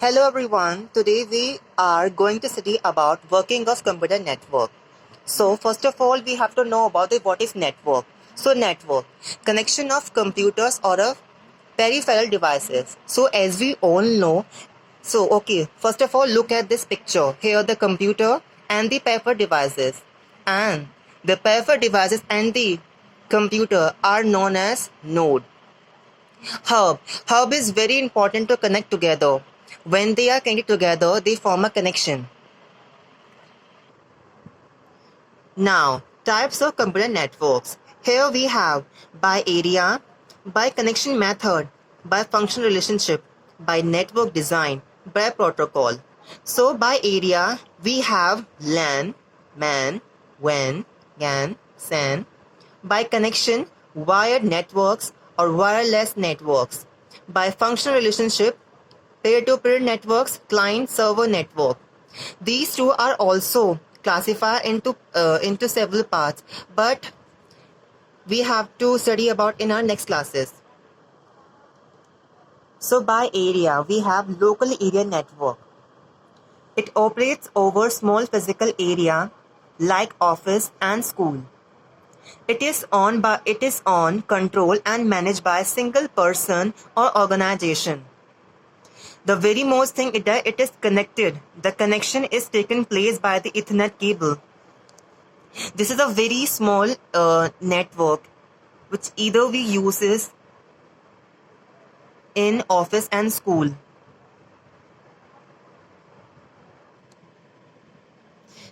Hello everyone, today we are going to study about working of computer network. So first of all we have to know about what is network. So network, connection of computers or of peripheral devices. So as we all know, first of all look at this picture. Here the computer and the peripheral devices. And the peripheral devices and the computer are known as node. Hub. Hub is very important to connect together. When they are connected together, they form a connection. Now, types of computer networks. Here we have by area, by connection method, by function relationship, by network design, by protocol. So by area, we have LAN, MAN, WAN, GAN, SAN. By connection, wired networks or wireless networks. By functional relationship, peer-to-peer networks, client-server network. These two are also classified into several parts, but we have to study about in our next classes. So by area, we have local area network. It operates over small physical area like office and school. It is on control and managed by a single person or organization. The very most thing it is connected. The connection is taken place by the Ethernet cable. This is a very small network which either we uses in office and school.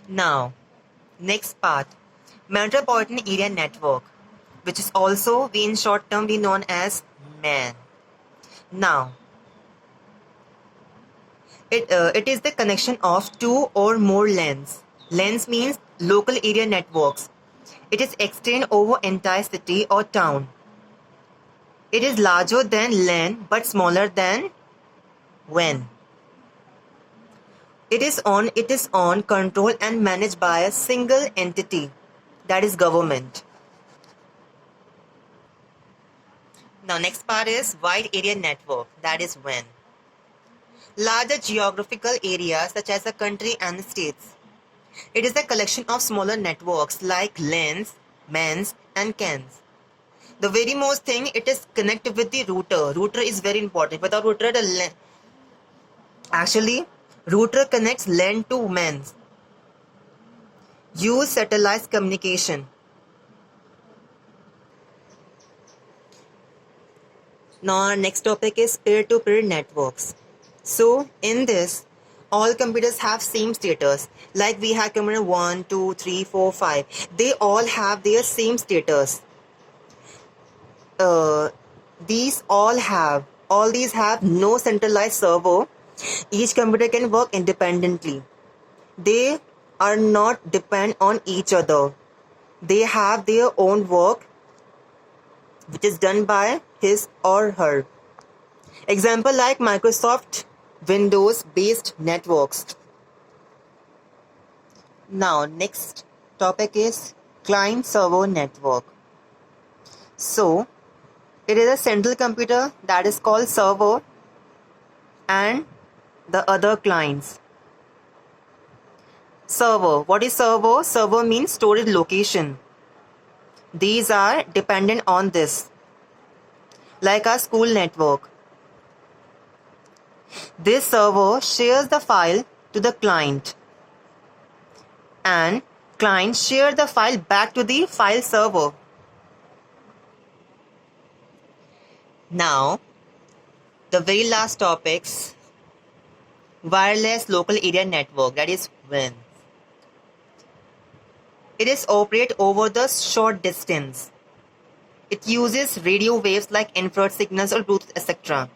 Now, next part, Metropolitan Area Network, which is also in short term we known as MAN. Now, it is the connection of two or more LANs. LANs means local area networks. It is extended over entire city or town. It is larger than LAN but smaller than WAN. It is on control and managed by a single entity, that is government. Now next part is wide area network, that is WAN. Larger geographical areas such as a country and states. It is a collection of smaller networks like LANs, MANs and CANs. The very most thing, it is connected with the router. Router is very important. Without router, router connects LAN to MANs. Use satellite communication. Now our next topic is peer-to-peer networks. So in this, all computers have same status. Like we have computer 1, 2, 3, 4, 5. They all have their same status. These have no centralized server. Each computer can work independently. They are not depend on each other. They have their own work which is done by his or her. Example like Microsoft Windows based networks. Now next topic is client server network. So it is a central computer that is called server and the other clients. Server. What is server? Server means storage location. These are dependent on this. Like our school network. This server shares the file to the client. And client shares the file back to the file server. Now, the very last topics, wireless local area network, that is WAN. It is operate over the short distance. It uses radio waves like infrared signals or Bluetooth, etc.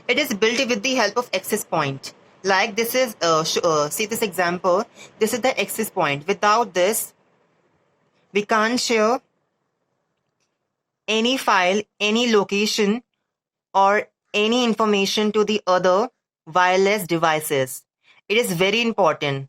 It is built with the help of access point. Like this is, see this example, this is the access point. Without this, we can't share any file, any location or any information to the other wireless devices. It is very important.